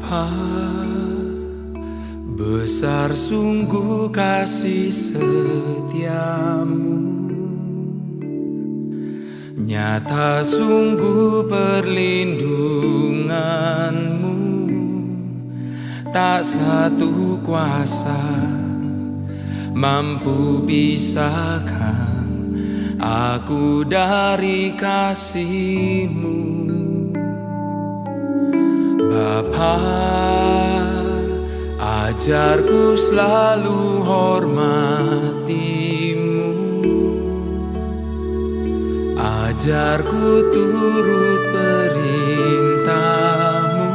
Bapa, besar sungguh kasih setiamu, nyata sungguh perlindunganmu. Tak satu kuasa mampu pisahkan aku dari kasih-Mu. Bapa, ajarku selalu hormati-Mu, ajarku turut perintah-Mu,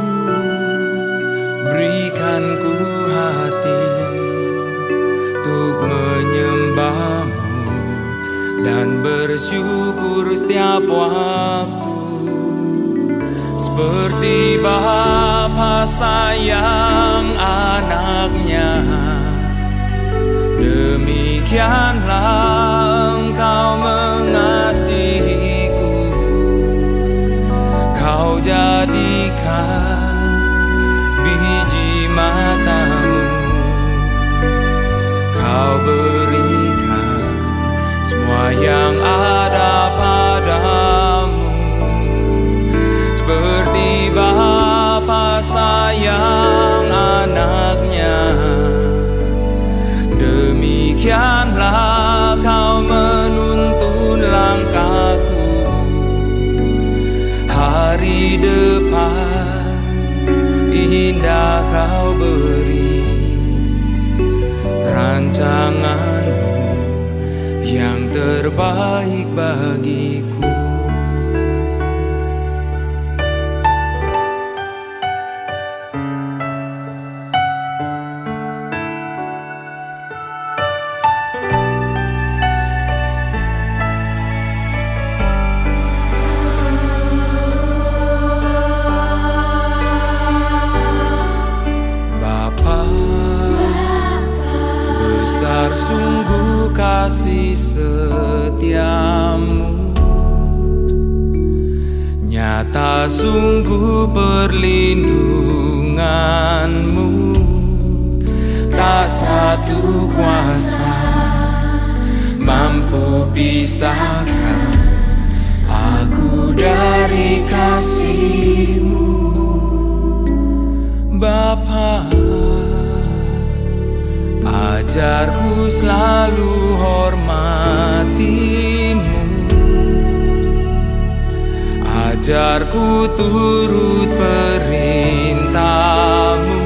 berikan ku hati untuk menyembah-Mu dan bersyukur setiap waktu. Seperti Bapa sayang anaknya, demikianlah Engkau mengasihiku. Kau jadikan biji mata-Mu, Kau berikan semua yang ada padamu. Seperti Bapa sayang anaknya, demikianlah Kau menuntun langkahku. Hari depan indah Kau beri, rancangan-Mu yang terbaik bagiku. Besar sungguh kasih setiamu, nyata sungguh perlindunganmu. Tak satu kuasa mampu pisahkan aku dari kasih-Mu. Bapa, ajarku selalu hormati-Mu, ajarku turut perintah-Mu,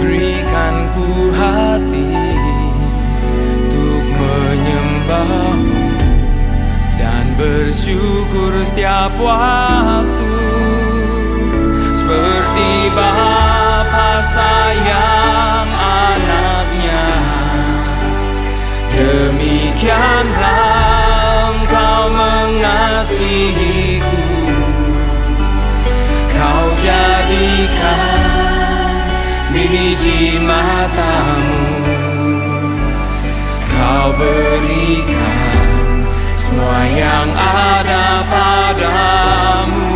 berikan ku hati untuk menyembah-Mu dan bersyukur setiap waktu. Seperti Bapa sayang anaknya, demikianlah Engkau mengasihiku. Kau jadikan biji mata-Mu, Kau berikan semua yang ada padamu.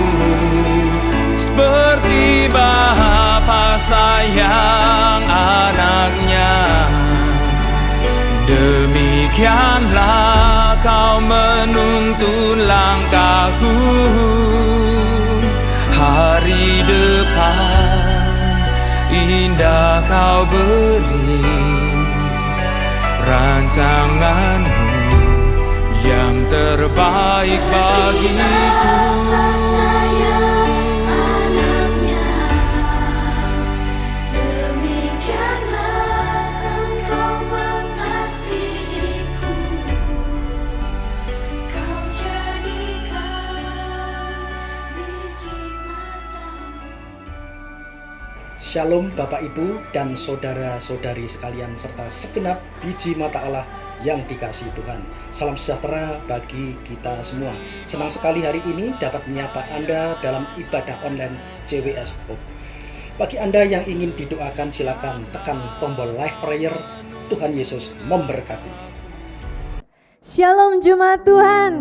Seperti Bapa sayang anaknya, demikianlah Kau menuntun langkahku. Hari depan indah Kau beri, rancangan-Mu yang terbaik bagiku. Shalom Bapak Ibu dan saudara-saudari sekalian serta segenap biji mata Allah yang dikasihi Tuhan. Salam sejahtera bagi kita semua. Senang sekali hari ini dapat menyapa Anda dalam ibadah online CWS Hope. Bagi Anda yang ingin didoakan, silakan tekan tombol like prayer. Tuhan Yesus memberkati. Shalom Jemaat Tuhan.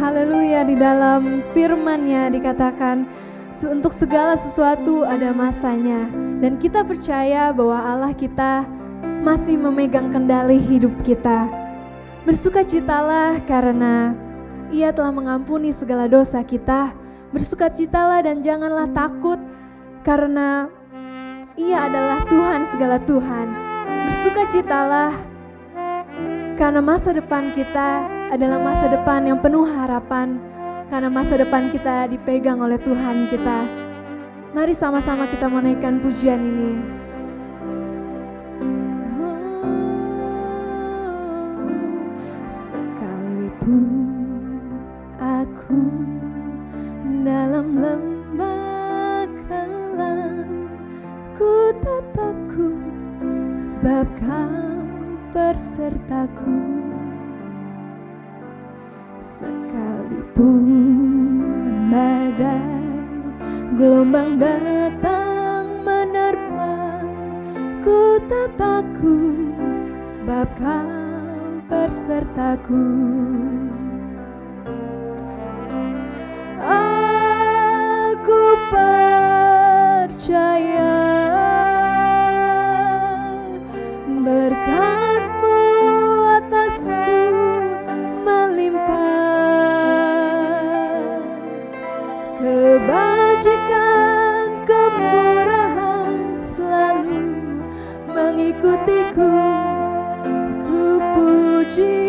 Haleluya, di dalam firman-Nya dikatakan, Untuk segala sesuatu ada masanya. Dan kita percaya bahwa Allah kita masih memegang kendali hidup kita. Bersukacitalah karena Ia telah mengampuni segala dosa kita. Bersukacitalah dan janganlah takut karena Ia adalah Tuhan segala Tuhan. Bersukacitalah karena masa depan kita adalah masa depan yang penuh harapan. Karena masa depan kita dipegang oleh Tuhan kita. Mari sama-sama kita menaikkan pujian ini. Sekalipun aku dalam lembah kelam, ku tak takut sebab Kau bersertaku. Sekalipun badai gelombang datang menerpa, ku tak takut sebab Kau bersertaku. Aku percaya berkat-Mu atasku melimpah, kebajikan kemurahan selalu mengikutiku. Ku puji,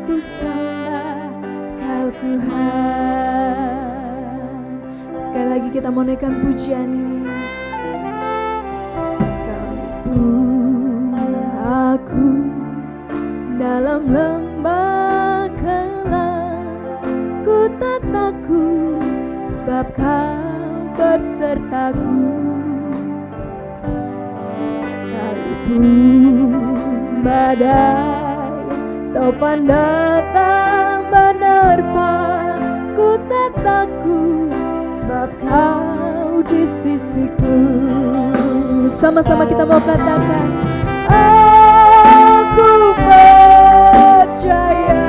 ku sembah Kau Tuhan. Sekali lagi kita mau naikkan pujian ini. Sekalipun aku dalam lembah kelam, ku tak takut sebab Kau bersertaku. Sekalipun badai topan datang menerpa, ku tak takut sebab Kau di sisiku. Sama-sama kita mau katakan, aku percaya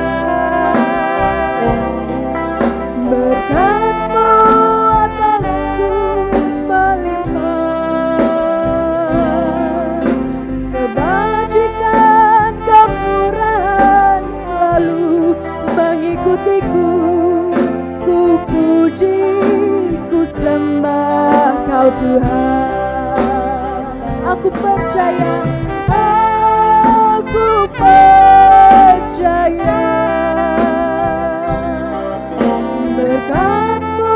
berkat-Mu atasku melimpah, kebajikan kemurahan selalu mengikutiku. Ku puji, ku sembah Kau Tuhan. Aku percaya, aku percaya berkat-Mu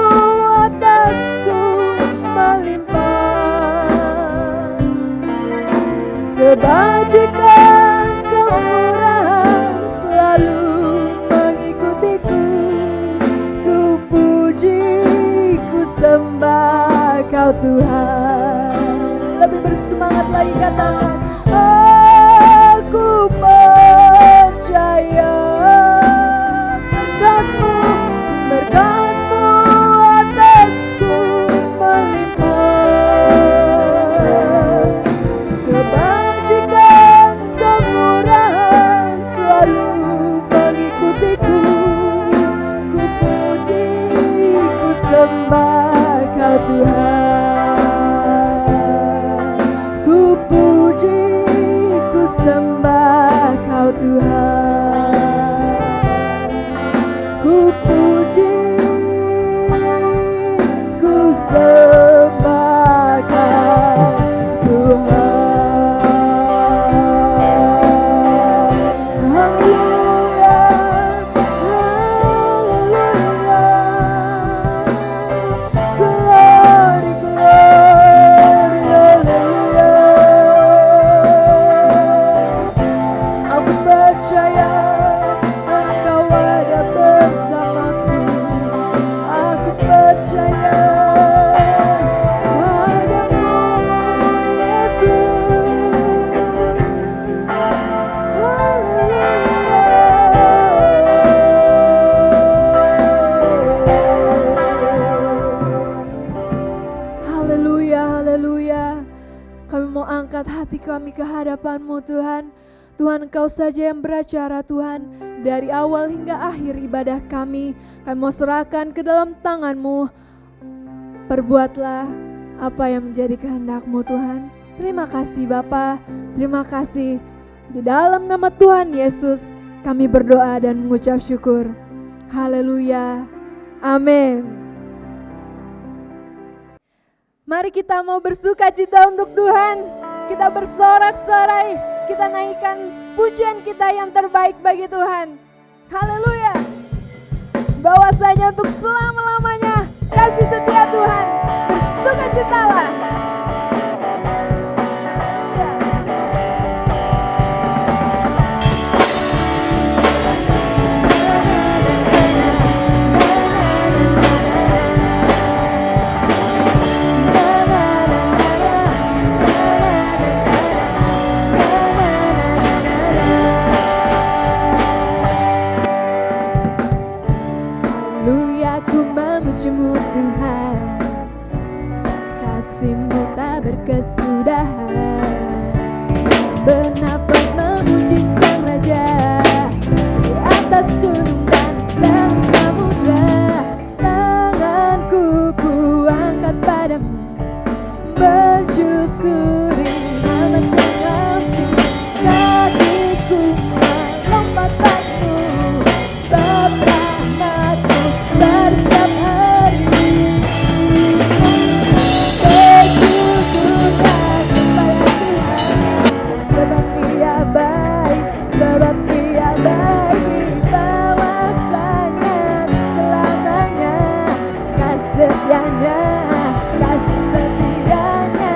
atasku melimpah, kebajikan kemurahan selalu mengikutiku. Ku puji, ku sembah Kau Tuhan. Lebih bersemangat lagi katakan, aku percaya berkat-Mu atasku melimpah, kebajikan kemurahan selalu mengikutiku. Ku puji, ku sembah Kau Tuhan. Ku puji, ku sembah Kau Tuhan. Ku puji, ku sembah Kau Tuhan. Haleluya, haleluya, glory, glory, haleluya. Aku percaya Engkau ada bersamaku. Aku percaya padamu, Yesus. Haleluya, haleluya. Kami mau angkat hati kami ke hadapan-Mu Tuhan. Tuhan, Engkau saja yang beracara Tuhan. Dari awal hingga akhir ibadah kami mau serahkan ke dalam tangan-Mu. Perbuatlah apa yang menjadi kehendak-Mu Tuhan. Terima kasih Bapa, terima kasih. Di dalam nama Tuhan Yesus kami berdoa dan mengucap syukur. Haleluya, amin. Mari kita mau bersuka cita untuk Tuhan. Kita bersorak-sorai, kita naikkan pujian kita yang terbaik bagi Tuhan. Haleluya. Bahwasanya untuk selama-lamanya kasih setia Tuhan. Bersuka citalah. Memuji-Mu Tuhan, kasih-Mu tak berkesudahan. Bernafas memuji Sang Raja di atas gunung dan dalam samudra. Tanganku kuangkat padamu, bersyukuri nama Tuhanku. Kakiku melompat padamu, sebab rahmat-Mu bersetiap hari. Bersyukurlah kepada Tuhan, sebab Dia baik, sebab Dia baik. Bahwasanya selamanya kasih setianya, kasih setianya.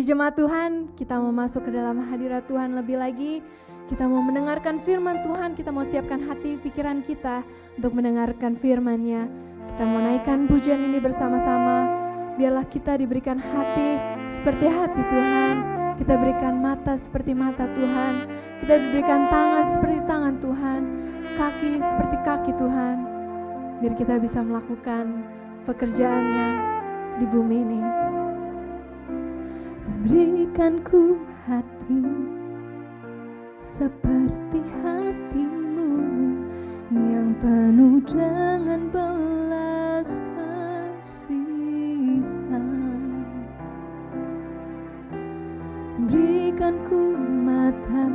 Mari jemaat Tuhan, kita mau masuk ke dalam hadirat Tuhan lebih lagi. Kita mau mendengarkan firman Tuhan, kita mau siapkan hati pikiran kita untuk mendengarkan firman-Nya. Kita mau naikkan pujian ini bersama-sama. Biarlah kita diberikan hati seperti hati Tuhan. Kita berikan mata seperti mata Tuhan. Kita diberikan tangan seperti tangan Tuhan. Kaki seperti kaki Tuhan. Biar kita bisa melakukan pekerjaannya di bumi ini. Berikan ku hati seperti hatimu yang penuh dengan belas kasihan. Berikan ku mata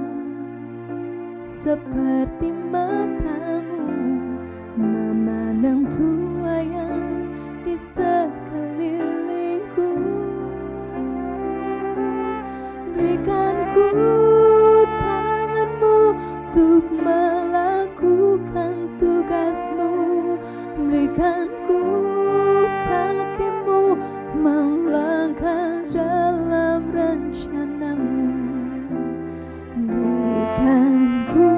seperti matamu memandang Tua yang di sekelilingku. Berikan ku tanganmu untuk melakukan tugasmu. Berikan ku kakimu melangkah dalam rencanamu. Berikan ku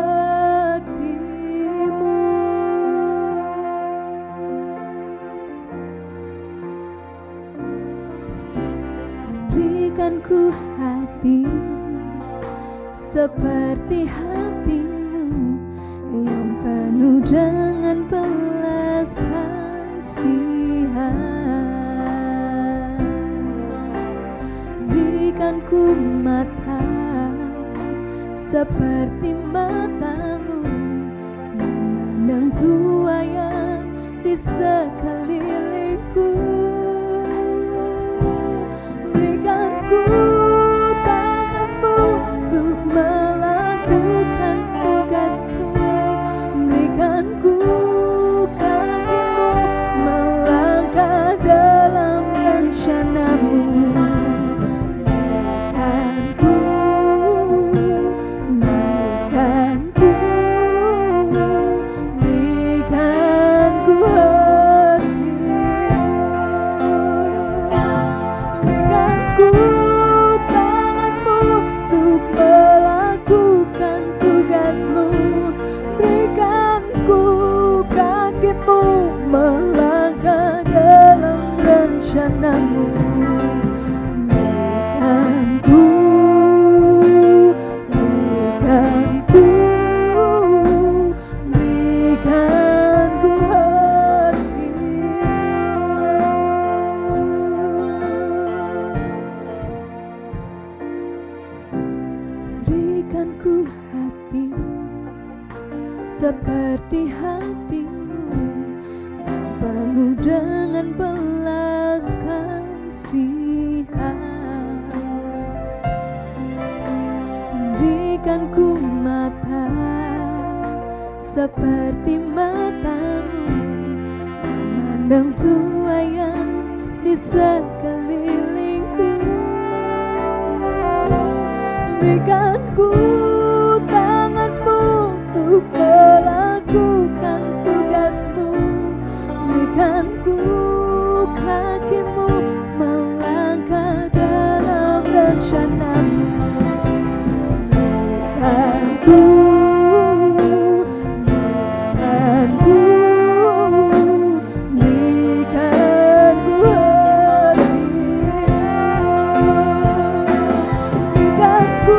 hatimu. Berikan ku hati seperti hatimu yang penuh dengan belas kasihan. Berikan ku mata seperti matamu memandang Tua yang di sekelilingku. Berikan ku tanganmu untuk melakukan tugasmu. Berikan ku kakimu melangkah dalam rencanamu. Melangkah dalam rencanamu. Berikan ku hati. Berikan ku hati seperti hatimu yang penuh dengan belas kasihan. Berikan ku mata seperti matamu memandang Tua yang di sekelilingku. Berikan ku tanganmu untuk melakukan tugasmu. Berikan ku kakimu melangkah dalam rencanamu. Berikan ku hati. Berikan ku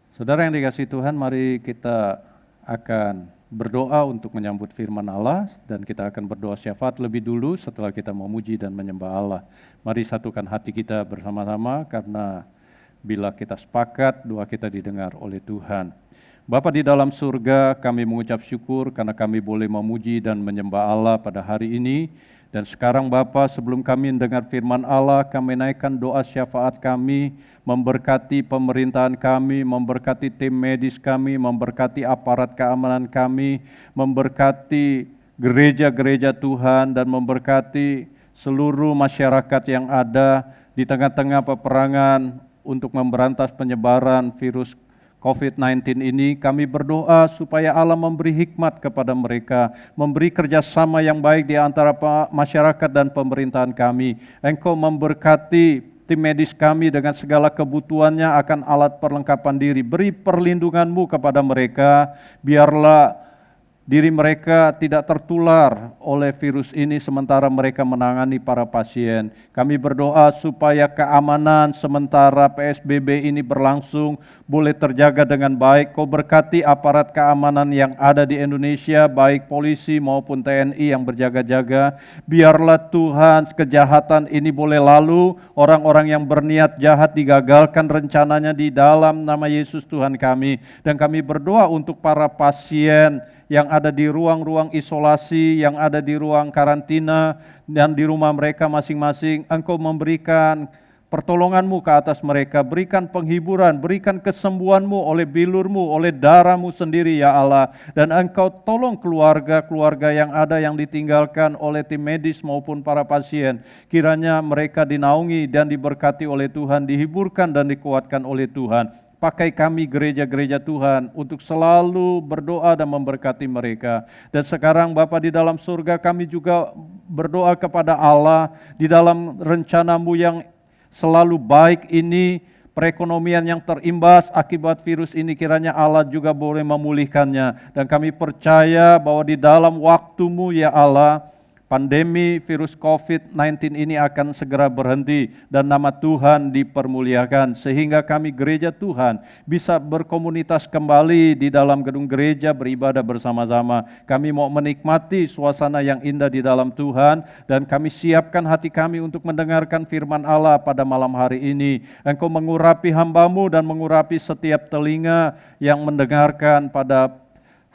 Saudara yang dikasihi Tuhan, mari kita akan berdoa untuk menyambut firman Allah dan kita akan berdoa syafaat lebih dulu setelah kita memuji dan menyembah Allah. Mari satukan hati kita bersama-sama karena bila kita sepakat, doa kita didengar oleh Tuhan. Bapa di dalam surga, kami mengucap syukur karena kami boleh memuji dan menyembah Allah pada hari ini. Dan sekarang Bapa, sebelum kami mendengar firman Allah, kami naikkan doa syafaat kami, memberkati pemerintahan kami, memberkati tim medis kami, memberkati aparat keamanan kami, memberkati gereja-gereja Tuhan, dan memberkati seluruh masyarakat yang ada di tengah-tengah peperangan untuk memberantas penyebaran virus COVID-19 ini. Kami berdoa supaya Allah memberi hikmat kepada mereka, memberi kerjasama yang baik di antara masyarakat dan pemerintahan kami. Engkau memberkati tim medis kami dengan segala kebutuhannya akan alat perlengkapan diri. Beri perlindungan-Mu kepada mereka, biarlah diri mereka tidak tertular oleh virus ini sementara mereka menangani para pasien. Kami berdoa supaya keamanan sementara PSBB ini berlangsung boleh terjaga dengan baik. Kau berkati aparat keamanan yang ada di Indonesia, baik polisi maupun TNI yang berjaga-jaga. Biarlah Tuhan kejahatan ini boleh lalu, orang-orang yang berniat jahat digagalkan rencananya di dalam nama Yesus Tuhan kami. Dan kami berdoa untuk para pasien yang ada di ruang-ruang isolasi, yang ada di ruang karantina, dan di rumah mereka masing-masing. Engkau memberikan pertolongan-Mu ke atas mereka, berikan penghiburan, berikan kesembuhan-Mu oleh bilur-Mu, oleh darah-Mu sendiri ya Allah. Dan Engkau tolong keluarga-keluarga yang ada yang ditinggalkan oleh tim medis maupun para pasien. Kiranya mereka dinaungi dan diberkati oleh Tuhan, dihiburkan dan dikuatkan oleh Tuhan. Pakai kami gereja-gereja Tuhan untuk selalu berdoa dan memberkati mereka. Dan sekarang Bapa di dalam surga, kami juga berdoa kepada Allah di dalam rencana-Mu yang selalu baik ini, perekonomian yang terimbas akibat virus ini kiranya Allah juga boleh memulihkannya. Dan kami percaya bahwa di dalam waktu-Mu ya Allah, pandemi virus COVID-19 ini akan segera berhenti dan nama Tuhan dipermuliakan sehingga kami gereja Tuhan bisa berkomunitas kembali di dalam gedung gereja beribadah bersama-sama. Kami mau menikmati suasana yang indah di dalam Tuhan dan kami siapkan hati kami untuk mendengarkan firman Allah pada malam hari ini. Engkau mengurapi hamba-Mu dan mengurapi setiap telinga yang mendengarkan pada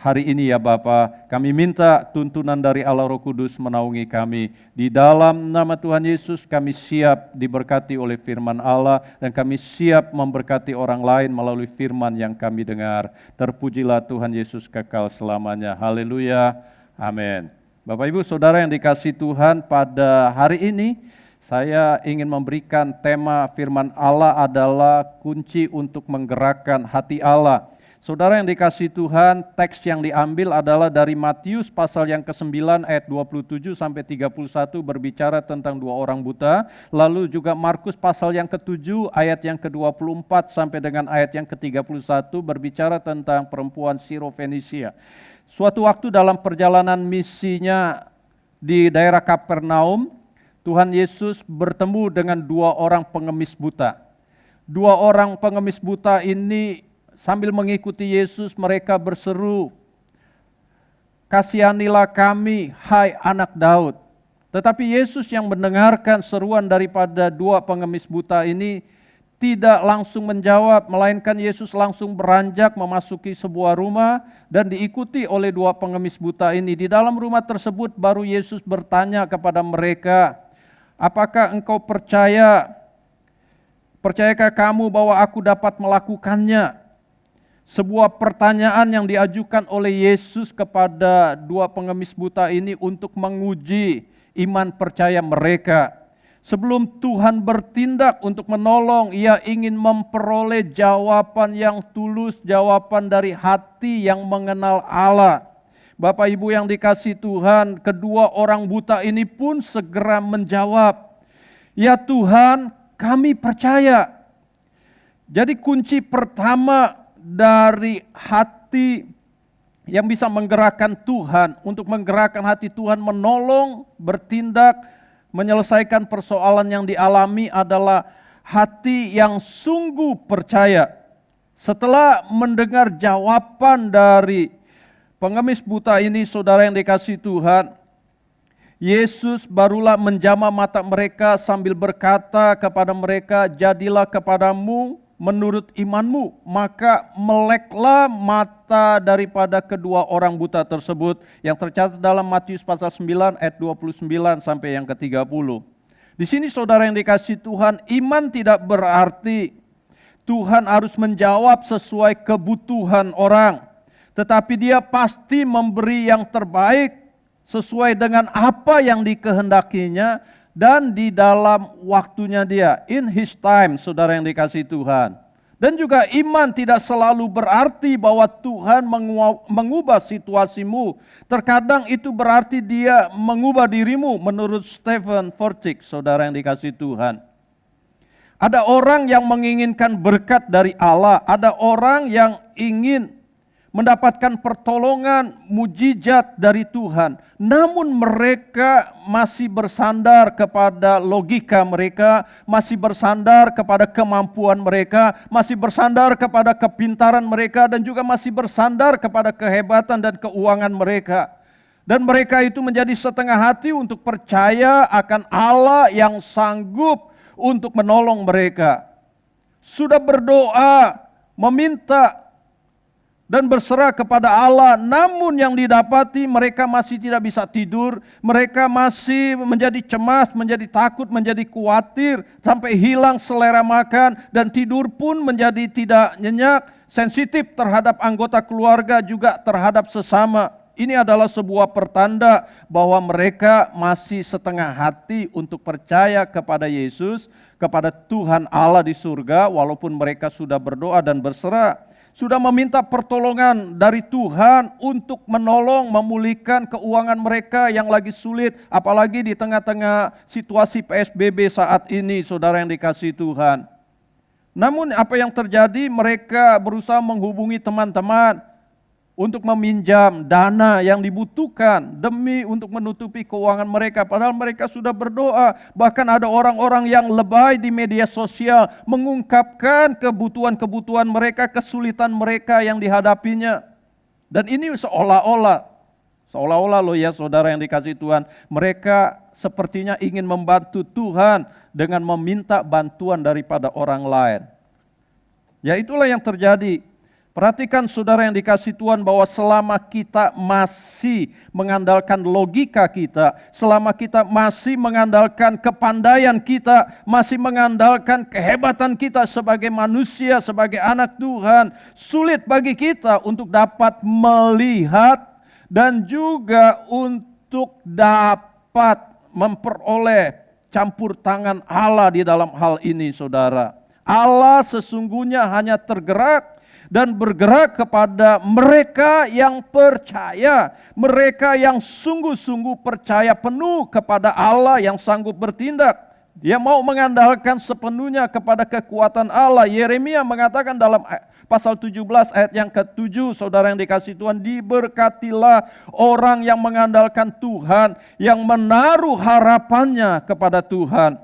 hari ini ya Bapa, kami minta tuntunan dari Allah Roh Kudus menaungi kami. Di dalam nama Tuhan Yesus kami siap diberkati oleh firman Allah dan kami siap memberkati orang lain melalui firman yang kami dengar. Terpujilah Tuhan Yesus kekal selamanya. Haleluya. Amin. Bapak Ibu Saudara yang dikasihi Tuhan, pada hari ini saya ingin memberikan tema firman Allah adalah kunci untuk menggerakkan hati Allah. Saudara yang dikasihi Tuhan, teks yang diambil adalah dari Matius pasal yang ke-9 ayat 27 sampai 31 berbicara tentang dua orang buta. Lalu juga Markus pasal yang ke-7 ayat yang ke-24 sampai dengan ayat yang ke-31 berbicara tentang perempuan Sirofenisia. Suatu waktu dalam perjalanan misinya di daerah Kapernaum, Tuhan Yesus bertemu dengan dua orang pengemis buta. Dua orang pengemis buta ini sambil mengikuti Yesus, mereka berseru, "Kasihanilah kami, hai anak Daud." Tetapi Yesus yang mendengarkan seruan daripada dua pengemis buta ini tidak langsung menjawab, melainkan Yesus langsung beranjak memasuki sebuah rumah dan diikuti oleh dua pengemis buta ini. Di dalam rumah tersebut baru Yesus bertanya kepada mereka, "Apakah engkau percaya? Percayakah kamu bahwa aku dapat melakukannya?" Sebuah pertanyaan yang diajukan oleh Yesus kepada dua pengemis buta ini untuk menguji iman percaya mereka. Sebelum Tuhan bertindak untuk menolong, Ia ingin memperoleh jawaban yang tulus, jawaban dari hati yang mengenal Allah. Bapak Ibu yang dikasihi Tuhan, kedua orang buta ini pun segera menjawab, "Ya Tuhan, kami percaya." Jadi kunci pertama dari hati yang bisa menggerakkan Tuhan, untuk menggerakkan hati Tuhan menolong, bertindak, menyelesaikan persoalan yang dialami adalah hati yang sungguh percaya. Setelah mendengar jawaban dari pengemis buta ini, saudara yang dikasihi Tuhan, Yesus barulah menjamah mata mereka sambil berkata kepada mereka, "Jadilah kepadamu menurut imanmu." Maka meleklah mata daripada kedua orang buta tersebut, yang tercatat dalam Matius pasal 9 ayat 29 sampai yang ke-30. Di sini saudara yang dikasihi Tuhan, iman tidak berarti Tuhan harus menjawab sesuai kebutuhan orang, tetapi Dia pasti memberi yang terbaik sesuai dengan apa yang dikehendakinya dan di dalam waktunya Dia, in His time, saudara yang dikasihi Tuhan. Dan juga iman tidak selalu berarti bahwa Tuhan mengubah situasimu. Terkadang itu berarti Dia mengubah dirimu, menurut Stephen Furtick, saudara yang dikasihi Tuhan. Ada orang yang menginginkan berkat dari Allah, ada orang yang ingin mendapatkan pertolongan mujizat dari Tuhan. Namun mereka masih bersandar kepada logika mereka, masih bersandar kepada kemampuan mereka, masih bersandar kepada kepintaran mereka, dan juga masih bersandar kepada kehebatan dan keuangan mereka. Dan mereka itu menjadi setengah hati untuk percaya akan Allah yang sanggup untuk menolong mereka. Sudah berdoa, meminta, dan berserah kepada Allah, namun yang didapati mereka masih tidak bisa tidur, mereka masih menjadi cemas, menjadi takut, menjadi khawatir, sampai hilang selera makan, dan tidur pun menjadi tidak nyenyak, sensitif terhadap anggota keluarga, juga terhadap sesama. Ini adalah sebuah pertanda bahwa mereka masih setengah hati untuk percaya kepada Yesus, kepada Tuhan Allah di surga, walaupun mereka sudah berdoa dan berserah. Sudah meminta pertolongan dari Tuhan untuk menolong, memulihkan keuangan mereka yang lagi sulit, apalagi di tengah-tengah situasi PSBB saat ini, saudara yang dikasihi Tuhan. Namun apa yang terjadi, mereka berusaha menghubungi teman-teman untuk meminjam dana yang dibutuhkan demi untuk menutupi keuangan mereka. Padahal mereka sudah berdoa. Bahkan ada orang-orang yang lebay di media sosial mengungkapkan kebutuhan-kebutuhan mereka, kesulitan mereka yang dihadapinya. Dan ini seolah-olah loh ya saudara yang dikasihi Tuhan, mereka sepertinya ingin membantu Tuhan dengan meminta bantuan daripada orang lain. Ya itulah yang terjadi. Perhatikan saudara yang dikasihi Tuhan, bahwa selama kita masih mengandalkan logika kita, selama kita masih mengandalkan kepandaian kita, masih mengandalkan kehebatan kita sebagai manusia, sebagai anak Tuhan, sulit bagi kita untuk dapat melihat dan juga untuk dapat memperoleh campur tangan Allah di dalam hal ini, saudara. Allah sesungguhnya hanya tergerak dan bergerak kepada mereka yang percaya, mereka yang sungguh-sungguh percaya penuh kepada Allah yang sanggup bertindak. Dia mau mengandalkan sepenuhnya kepada kekuatan Allah. Yeremia mengatakan dalam pasal 17 ayat yang ke-7, saudara yang dikasihi Tuhan, diberkatilah orang yang mengandalkan Tuhan, yang menaruh harapannya kepada Tuhan.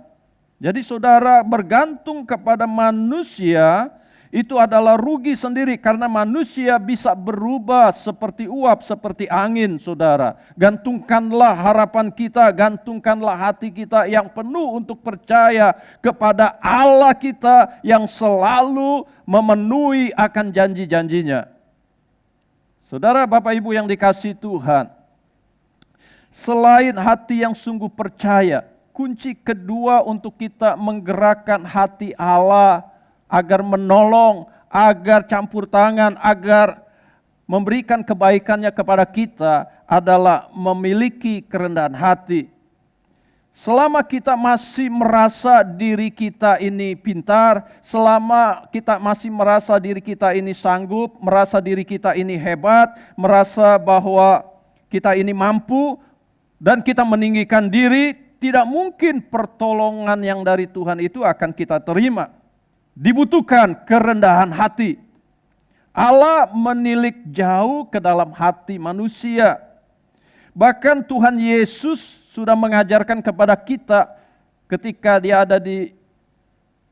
Jadi saudara, bergantung kepada manusia itu adalah rugi sendiri, karena manusia bisa berubah seperti uap, seperti angin, saudara. Gantungkanlah harapan kita, gantungkanlah hati kita yang penuh untuk percaya kepada Allah kita yang selalu memenuhi akan janji-janjinya. Saudara, Bapak Ibu yang dikasihi Tuhan, selain hati yang sungguh percaya, kunci kedua untuk kita menggerakkan hati Allah agar menolong, agar campur tangan, agar memberikan kebaikannya kepada kita adalah memiliki kerendahan hati. Selama kita masih merasa diri kita ini pintar, selama kita masih merasa diri kita ini sanggup, merasa diri kita ini hebat, merasa bahwa kita ini mampu, dan kita meninggikan diri, tidak mungkin pertolongan yang dari Tuhan itu akan kita terima. Dibutuhkan kerendahan hati. Allah menilik jauh ke dalam hati manusia. Bahkan Tuhan Yesus sudah mengajarkan kepada kita ketika Dia ada di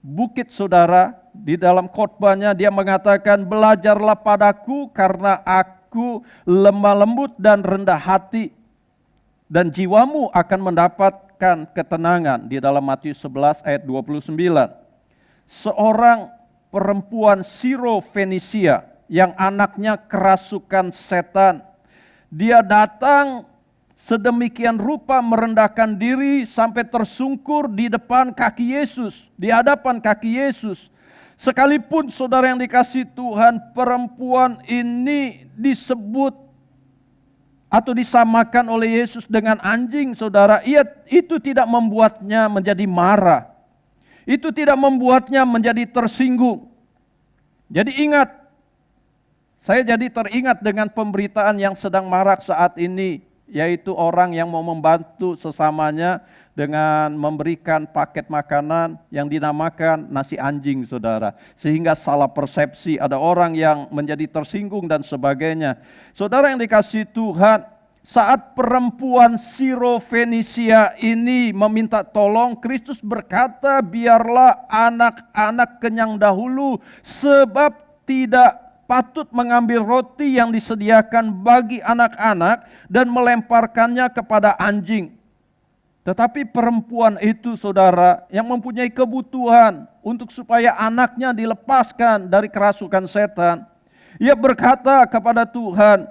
bukit, saudara, di dalam khotbahnya dia mengatakan, belajarlah padaku karena aku lemah lembut dan rendah hati, dan jiwamu akan mendapatkan ketenangan. Di dalam Matius 11 ayat 29. Seorang perempuan Siro-Fenisia yang anaknya kerasukan setan, dia datang sedemikian rupa merendahkan diri sampai tersungkur di depan kaki Yesus, di hadapan kaki Yesus. Sekalipun saudara yang dikasihi Tuhan, perempuan ini disebut atau disamakan oleh Yesus dengan anjing, saudara, itu tidak membuatnya menjadi marah. Itu tidak membuatnya menjadi tersinggung. Jadi ingat, saya jadi teringat dengan pemberitaan yang sedang marak saat ini, yaitu orang yang mau membantu sesamanya dengan memberikan paket makanan yang dinamakan nasi anjing, saudara. Sehingga salah persepsi, ada orang yang menjadi tersinggung dan sebagainya. Saudara yang dikasihi Tuhan, saat perempuan Siro-Fenisia ini meminta tolong, Kristus berkata, biarlah anak-anak kenyang dahulu, sebab tidak patut mengambil roti yang disediakan bagi anak-anak dan melemparkannya kepada anjing. Tetapi perempuan itu, saudara, yang mempunyai kebutuhan untuk supaya anaknya dilepaskan dari kerasukan setan, ia berkata kepada Tuhan,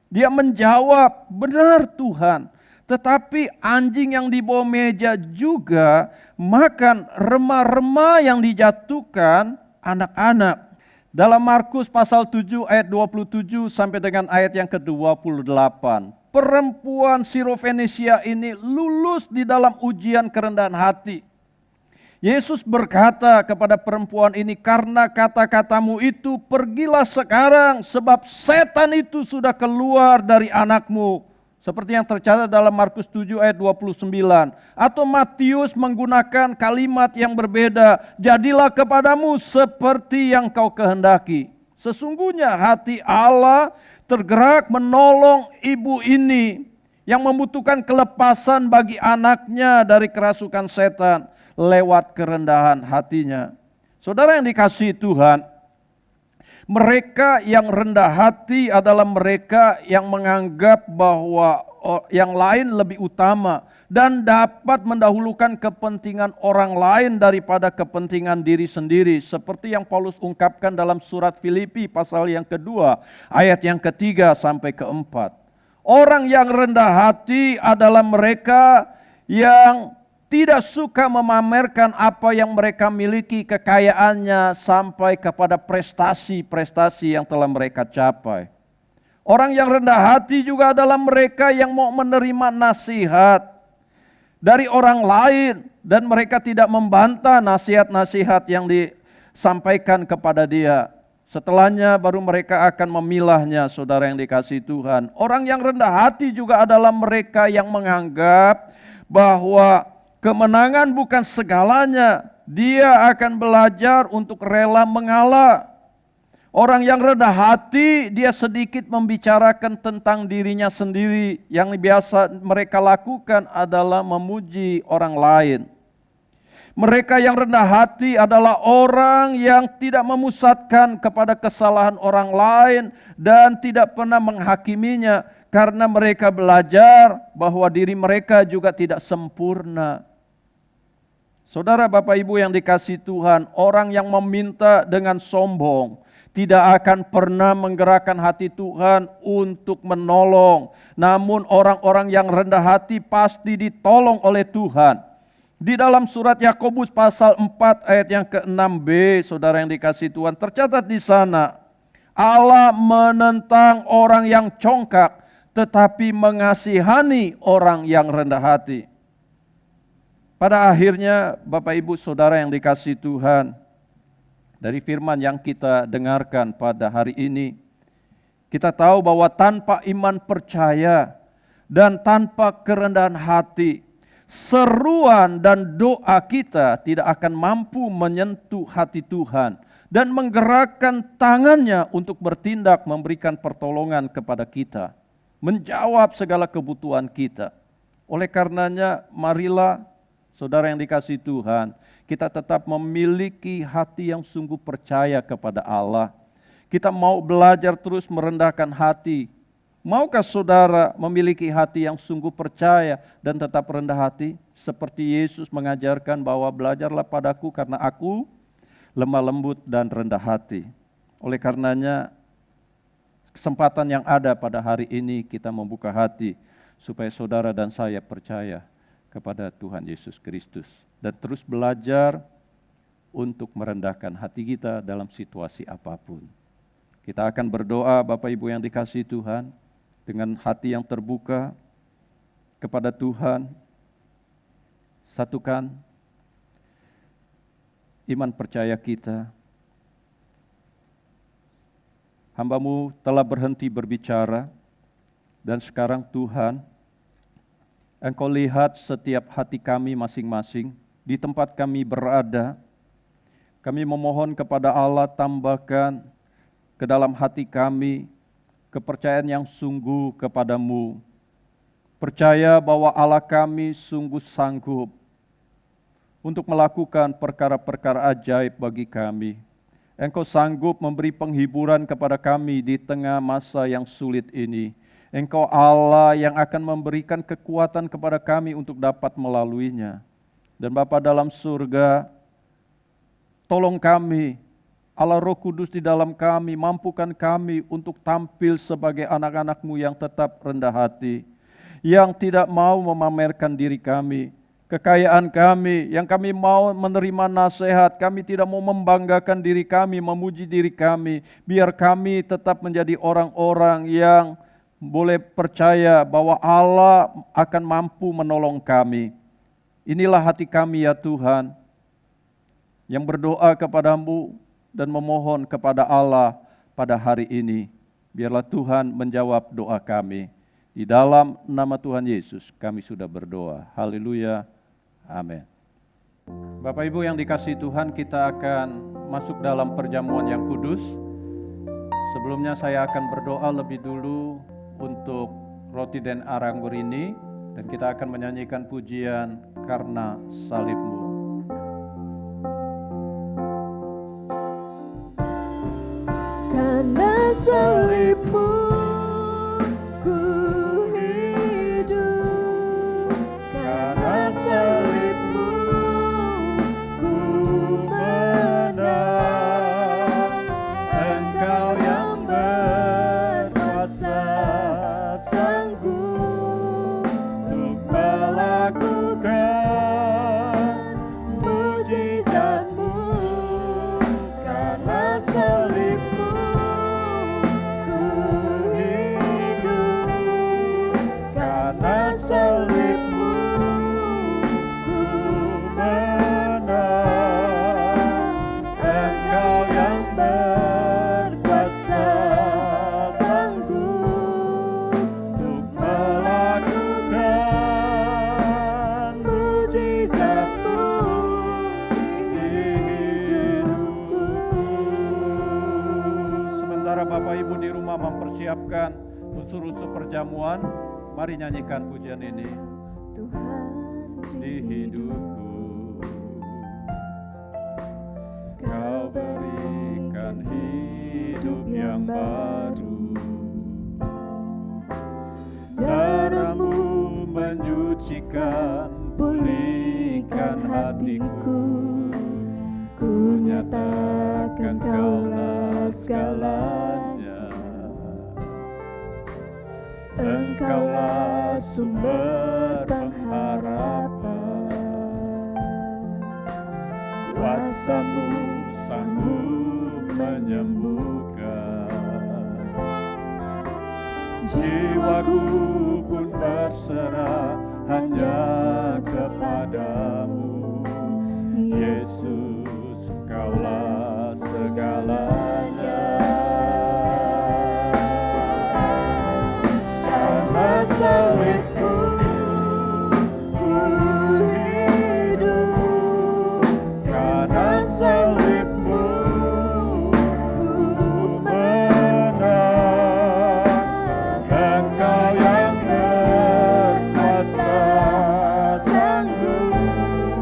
dia menjawab, benar Tuhan, tetapi anjing yang di bawah meja juga makan remah-remah yang dijatuhkan anak-anak. Dalam Markus pasal 7 ayat 27 sampai dengan ayat yang ke-28. Perempuan Siro-Fenisia ini lulus di dalam ujian kerendahan hati. Yesus berkata kepada perempuan ini, karena kata-katamu itu pergilah sekarang, sebab setan itu sudah keluar dari anakmu. Seperti yang tercatat dalam Markus 7 ayat 29. Atau Matius menggunakan kalimat yang berbeda. Jadilah kepadamu seperti yang kau kehendaki. Sesungguhnya hati Allah tergerak menolong ibu ini yang membutuhkan kelepasan bagi anaknya dari kerasukan setan lewat kerendahan hatinya. Saudara yang dikasihi Tuhan, mereka yang rendah hati adalah mereka yang menganggap bahwa yang lain lebih utama dan dapat mendahulukan kepentingan orang lain daripada kepentingan diri sendiri. Seperti yang Paulus ungkapkan dalam surat Filipi pasal yang kedua, ayat yang ketiga sampai keempat. Orang yang rendah hati adalah mereka yang tidak suka memamerkan apa yang mereka miliki, kekayaannya, sampai kepada prestasi-prestasi yang telah mereka capai. Orang yang rendah hati juga adalah mereka yang mau menerima nasihat dari orang lain, dan mereka tidak membantah nasihat-nasihat yang disampaikan kepada dia. Setelahnya baru mereka akan memilahnya, saudara yang dikasihi Tuhan. Orang yang rendah hati juga adalah mereka yang menganggap bahwa kemenangan bukan segalanya. Dia akan belajar untuk rela mengalah. Orang yang rendah hati, dia sedikit membicarakan tentang dirinya sendiri. Yang biasa mereka lakukan adalah memuji orang lain. Mereka yang rendah hati adalah orang yang tidak memusatkan kepada kesalahan orang lain dan tidak pernah menghakiminya, karena mereka belajar bahwa diri mereka juga tidak sempurna. Saudara, Bapak Ibu yang dikasihi Tuhan, orang yang meminta dengan sombong tidak akan pernah menggerakkan hati Tuhan untuk menolong. Namun orang-orang yang rendah hati pasti ditolong oleh Tuhan. Di dalam surat Yakobus pasal 4 ayat yang ke-6b, saudara yang dikasihi Tuhan, tercatat di sana, Allah menentang orang yang congkak, tetapi mengasihani orang yang rendah hati. Pada akhirnya, Bapak Ibu Saudara yang dikasihi Tuhan, dari firman yang kita dengarkan pada hari ini, kita tahu bahwa tanpa iman percaya dan tanpa kerendahan hati, seruan dan doa kita tidak akan mampu menyentuh hati Tuhan dan menggerakkan tangannya untuk bertindak memberikan pertolongan kepada kita, menjawab segala kebutuhan kita. Oleh karenanya, marilah Saudara yang dikasihi Tuhan, kita tetap memiliki hati yang sungguh percaya kepada Allah. Kita mau belajar terus merendahkan hati. Maukah saudara memiliki hati yang sungguh percaya dan tetap rendah hati? Seperti Yesus mengajarkan bahwa belajarlah padaku karena aku lemah lembut dan rendah hati. Oleh karenanya, kesempatan yang ada pada hari ini kita membuka hati supaya saudara dan saya percaya kepada Tuhan Yesus Kristus dan terus belajar untuk merendahkan hati kita dalam situasi apapun. Kita akan berdoa Bapak Ibu yang dikasihi Tuhan dengan hati yang terbuka kepada Tuhan. Satukan iman percaya kita. Hamba-Mu telah berhenti berbicara dan sekarang Tuhan, Engkau lihat setiap hati kami masing-masing di tempat kami berada. Kami memohon kepada Allah, tambahkan ke dalam hati kami kepercayaan yang sungguh kepadamu. Percaya bahwa Allah kami sungguh sanggup untuk melakukan perkara-perkara ajaib bagi kami. Engkau sanggup memberi penghiburan kepada kami di tengah masa yang sulit ini. Engkau Allah yang akan memberikan kekuatan kepada kami untuk dapat melaluinya. Dan Bapa dalam surga, tolong kami, Allah Roh Kudus di dalam kami, mampukan kami untuk tampil sebagai anak-anak-Mu yang tetap rendah hati, yang tidak mau memamerkan diri kami, kekayaan kami, yang kami mau menerima nasihat, kami tidak mau membanggakan diri kami, memuji diri kami, biar kami tetap menjadi orang-orang yang boleh percaya bahwa Allah akan mampu menolong kami. Inilah hati kami ya Tuhan, yang berdoa kepadamu dan memohon kepada Allah pada hari ini. Biarlah Tuhan menjawab doa kami. Di dalam nama Tuhan Yesus kami sudah berdoa. Haleluya. Amin. Bapak Ibu yang dikasihi Tuhan, kita akan masuk dalam perjamuan yang kudus. Sebelumnya saya akan berdoa lebih dulu untuk roti dan anggur ini, dan kita akan menyanyikan pujian Karena Salib-Mu. Karena salib-Mu ku hidup, karena salib-Mu ku menang. Engkau yang berkuasa sanggup untuk melakukan mukjizat-Mu. Karena salib-Mu salib-Mu ku menang. Engkau yang berkuasa sanggup untuk melakukan mukjizat-Mu di hidupku. Sementara Bapak Ibu di rumah mempersiapkan unsur-unsur perjamuan, mari nyanyikan pujian ini. Tuhan Di hidupku Kau berikan hidup yang baru, darah-Mu menyucikan, pulihkan hatiku. Ku nyatakan Kaulah segalanya. Engkaulah sumber pengharapan, kuasa-Mu sanggup menyembuhkan. Jiwaku pun berserah hanya kepadamu, Yesus, Kaulah segalanya. Salib-Mu ku hidup, karena salib-Mu ku menang. Engkau yang berkuasa sanggup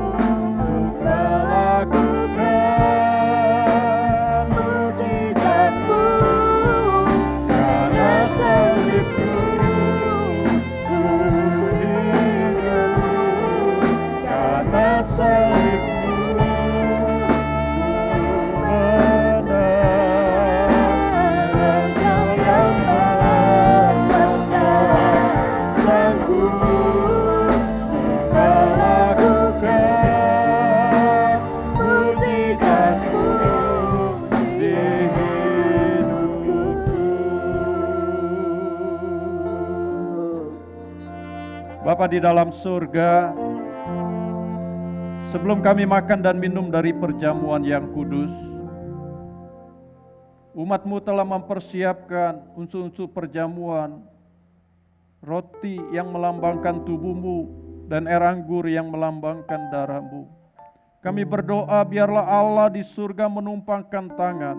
Bapa di dalam surga, sebelum kami makan dan minum dari perjamuan yang kudus, umat-Mu telah mempersiapkan unsur-unsur perjamuan, roti yang melambangkan tubuh-Mu dan air anggur yang melambangkan darah-Mu. Kami berdoa biarlah Allah di surga menumpangkan tangan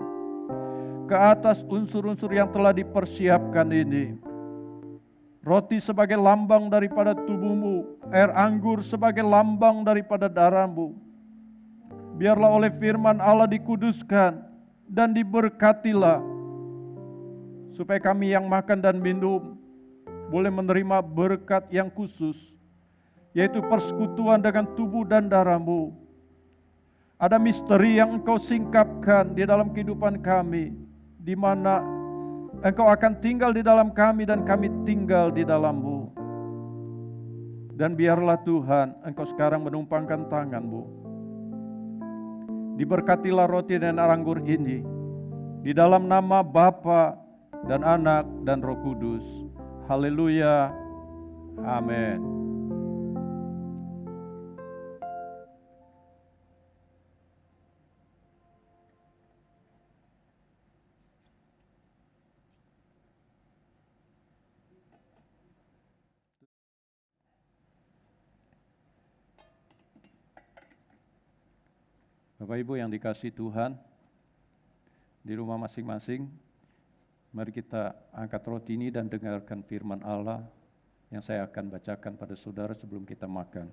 ke atas unsur-unsur yang telah dipersiapkan ini. Roti sebagai lambang daripada tubuh-Mu, air anggur sebagai lambang daripada darah-Mu. Biarlah oleh firman Allah dikuduskan dan diberkatilah, supaya kami yang makan dan minum boleh menerima berkat yang khusus, yaitu persekutuan dengan tubuh dan darah-Mu. Ada misteri yang Engkau singkapkan di dalam kehidupan kami, di mana Engkau akan tinggal di dalam kami dan kami tinggal di dalam-Mu. Dan biarlah Tuhan, Engkau sekarang menumpangkan tangan-Mu. Diberkatilah roti dan air anggur ini, di dalam nama Bapa dan Anak dan Roh Kudus. Haleluya. Amin. Bapak Ibu yang dikasihi Tuhan, di rumah masing-masing, mari kita angkat roti ini dan dengarkan firman Allah yang saya akan bacakan pada saudara sebelum kita makan.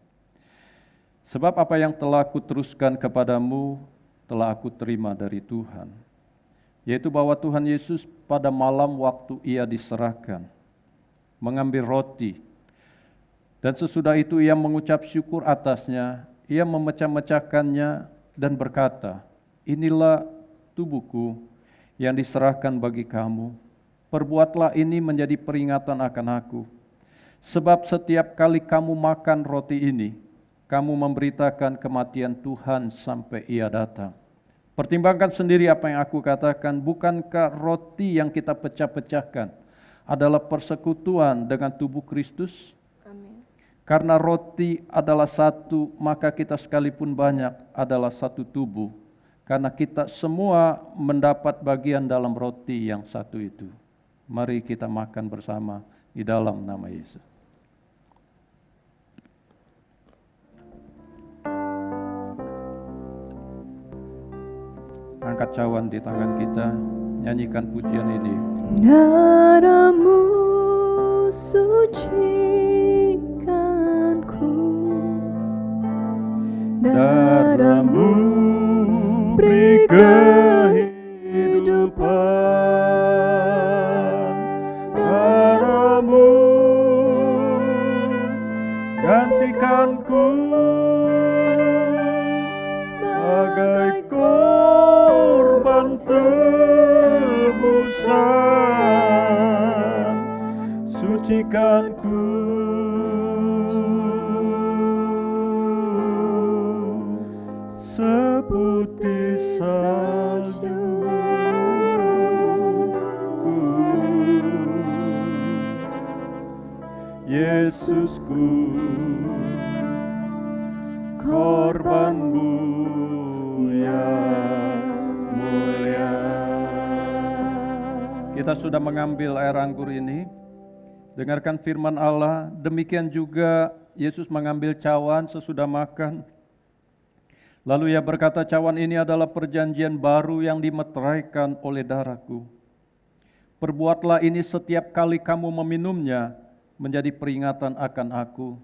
Sebab apa yang telah aku teruskan kepadamu, telah aku terima dari Tuhan, yaitu bahwa Tuhan Yesus pada malam waktu Ia diserahkan, mengambil roti, dan sesudah itu Ia mengucap syukur atasnya, Ia memecah-mecahkannya, dan berkata, inilah tubuhku yang diserahkan bagi kamu. Perbuatlah ini menjadi peringatan akan aku. Sebab setiap kali kamu makan roti ini, kamu memberitakan kematian Tuhan sampai Ia datang. Pertimbangkan sendiri apa yang aku katakan, bukankah roti yang kita pecah-pecahkan adalah persekutuan dengan tubuh Kristus? Karena roti adalah satu, maka kita sekalipun banyak adalah satu tubuh. Karena kita semua mendapat bagian dalam roti yang satu itu. Mari kita makan bersama di dalam nama Yesus. Angkat cawan di tangan kita, nyanyikan pujian ini. Darah-Mu sucikanku, darah-Mu beri kehidupan, darah-Mu gantikanku sebagai korban tebusan, sucikanku seputih salju. Yesusku, korban-Mu yang mulia. Kita sudah mengambil air anggur ini. Dengarkan firman Allah. Demikian juga Yesus mengambil cawan sesudah makan. Lalu Ia berkata, cawan ini adalah perjanjian baru yang dimeteraikan oleh darahku. Perbuatlah ini setiap kali kamu meminumnya, menjadi peringatan akan aku.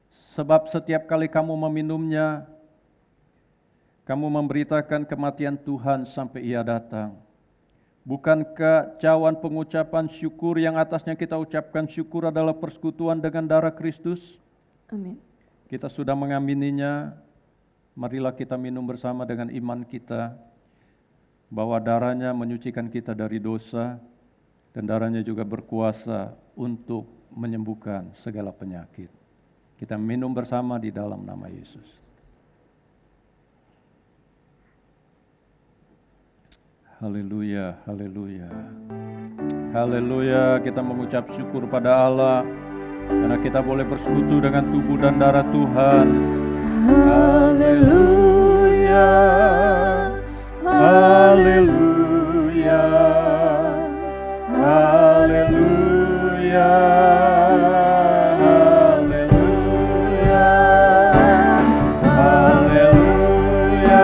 Sebab setiap kali kamu meminumnya, kamu memberitakan kematian Tuhan sampai Ia datang. Bukankah cawan pengucapan syukur yang atasnya kita ucapkan syukur adalah persekutuan dengan darah Kristus? Amin. Kita sudah mengamininya, marilah kita minum bersama dengan iman kita, bahwa darahnya menyucikan kita dari dosa, dan darahnya juga berkuasa untuk menyembuhkan segala penyakit. Kita minum bersama di dalam nama Yesus. Haleluya, haleluya. Haleluya, kita mengucap syukur pada Allah karena kita boleh bersekutu dengan tubuh dan darah Tuhan. Haleluya, haleluya, haleluya, haleluya, haleluya, haleluya,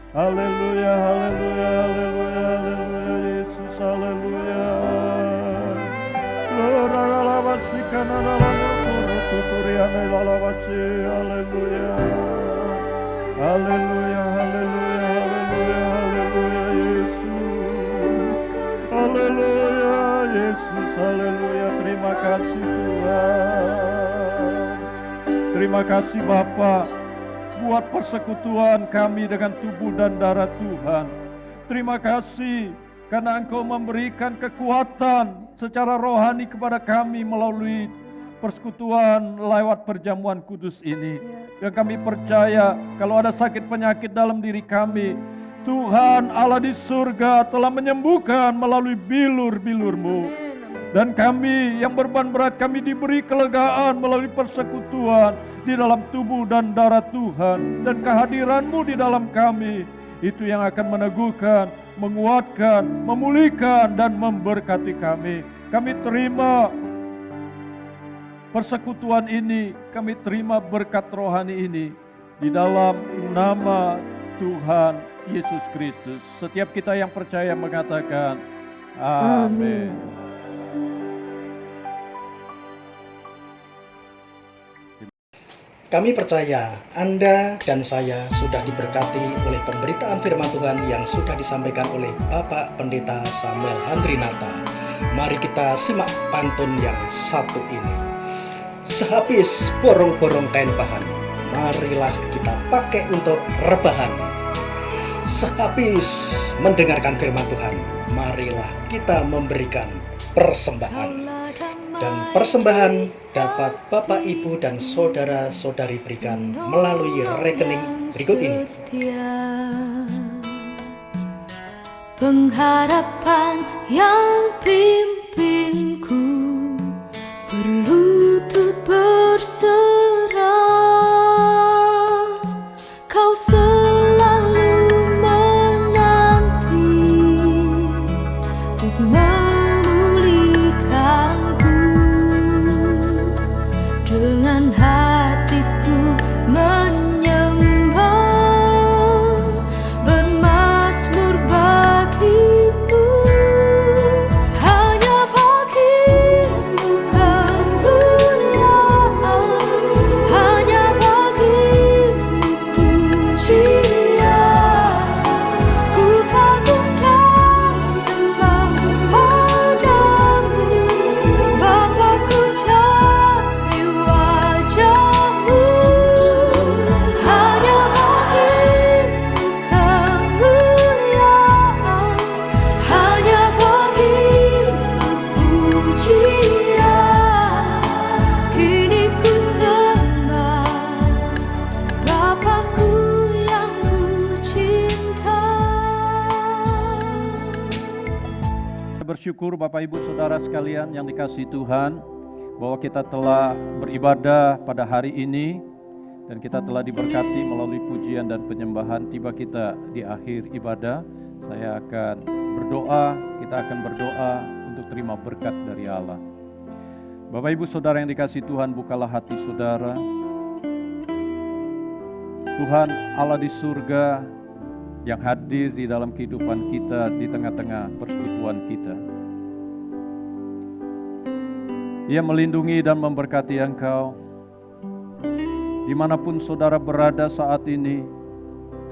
haleluya, haleluya, haleluya, haleluya, Yesus, haleluya. Haleluya, haleluya, haleluya, haleluya, haleluya, Yesus. Haleluya, Yesus, haleluya. Terima kasih Tuhan. Terima kasih Bapa buat persekutuan kami dengan tubuh dan darah Tuhan. Terima kasih karena Engkau memberikan kekuatan secara rohani kepada kami melalui persekutuan lewat perjamuan kudus ini. Yang kami percaya kalau ada sakit penyakit dalam diri kami, Tuhan Allah di surga telah menyembuhkan melalui bilur-bilur-Mu. Dan kami yang beban berat, kami diberi kelegaan melalui persekutuan di dalam tubuh dan darah Tuhan. Dan kehadiran-Mu di dalam kami, itu yang akan meneguhkan, menguatkan, memulihkan, dan memberkati kami. Kami terima persekutuan ini, kami terima berkat rohani ini di dalam nama Tuhan Yesus Kristus. Setiap kita yang percaya mengatakan amin. Kami percaya Anda dan saya sudah diberkati oleh pemberitaan firman Tuhan yang sudah disampaikan oleh Bapak Pendeta Samuel Handrinata. Mari kita simak pantun yang satu ini. Sehabis borong-borong kain bahan, marilah kita pakai untuk rebahan. Sehabis mendengarkan firman Tuhan, marilah kita memberikan persembahan. Dan persembahan dapat Bapak, Ibu, dan saudara-saudari berikan melalui rekening berikut ini. Pengharapan yang pimpinku, berlutut berserah, Kau selalu menanti untuk memulihkanku. Dengan hatiku menyembah, bermazmur bagimu. Hanya bagimu kemuliaan, hanya bagimu pujian. Ku kagum dan sembah padamu, Bapa-Ku cari wajah-Mu. Hanya bagimu kemuliaan, hanya bagimu pujian. Kini ku sembah Bapa-Ku yang ku cinta. Bersyukur Bapak Ibu Saudara sekalian yang dikasihi Tuhan, bahwa kita telah beribadah pada hari ini Dan kita telah diberkati melalui pujian dan penyembahan. Tiba kita di akhir ibadah, saya akan berdoa, kita akan berdoa untuk terima berkat dari Allah. Bapak Ibu Saudara yang dikasihi Tuhan, bukalah hati saudara. Tuhan Allah di surga yang hadir di dalam kehidupan kita, di tengah-tengah persekutuan kita. Ia melindungi dan memberkati engkau. Dimanapun saudara berada saat ini,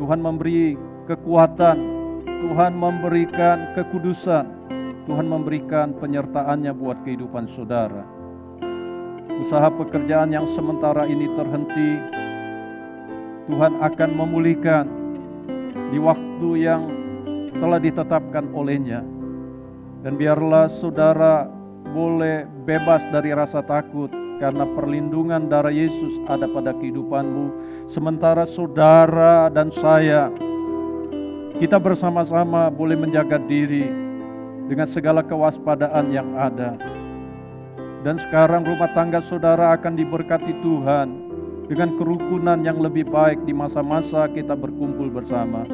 Tuhan memberi kekuatan, Tuhan memberikan kekudusan, Tuhan memberikan penyertaan-Nya buat kehidupan saudara. Usaha pekerjaan yang sementara ini terhenti, Tuhan akan memulihkan di waktu yang telah ditetapkan oleh-Nya. Dan biarlah saudara boleh bebas dari rasa takut, karena perlindungan darah Yesus ada pada kehidupanmu. Sementara saudara dan saya, kita bersama-sama boleh menjaga diri dengan segala kewaspadaan yang ada. Dan sekarang rumah tangga saudara akan diberkati Tuhan dengan kerukunan yang lebih baik di masa-masa kita berkumpul bersama.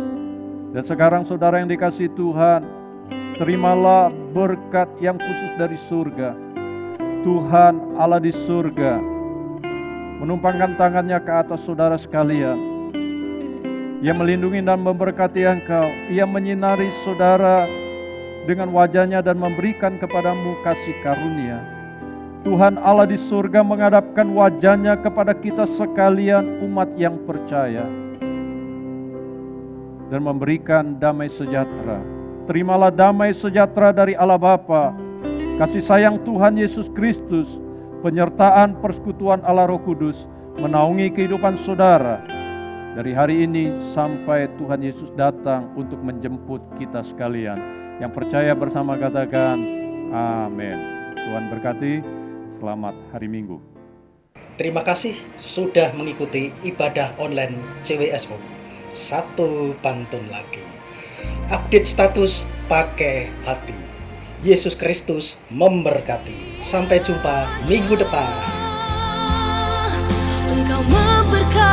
Dan sekarang saudara yang dikasihi Tuhan, terimalah berkat yang khusus dari surga. Tuhan Allah di surga menumpangkan tangannya ke atas saudara sekalian. Ia melindungi dan memberkati engkau. Ia menyinari saudara dengan wajah-Nya dan memberikan kepadamu kasih karunia. Tuhan Allah di surga menghadapkan wajah-Nya kepada kita sekalian umat yang percaya dan memberikan damai sejahtera. Terimalah damai sejahtera dari Allah Bapa, kasih sayang Tuhan Yesus Kristus, penyertaan persekutuan Allah Roh Kudus menaungi kehidupan saudara dari hari ini sampai Tuhan Yesus datang untuk menjemput kita sekalian. Yang percaya bersama katakan amin. Tuhan berkati, selamat hari Minggu. Terima kasih sudah mengikuti ibadah online CWSO. Satu pantun lagi. Update status pakai hati. Yesus Kristus memberkati. Sampai jumpa minggu depan. Engkau memberkati.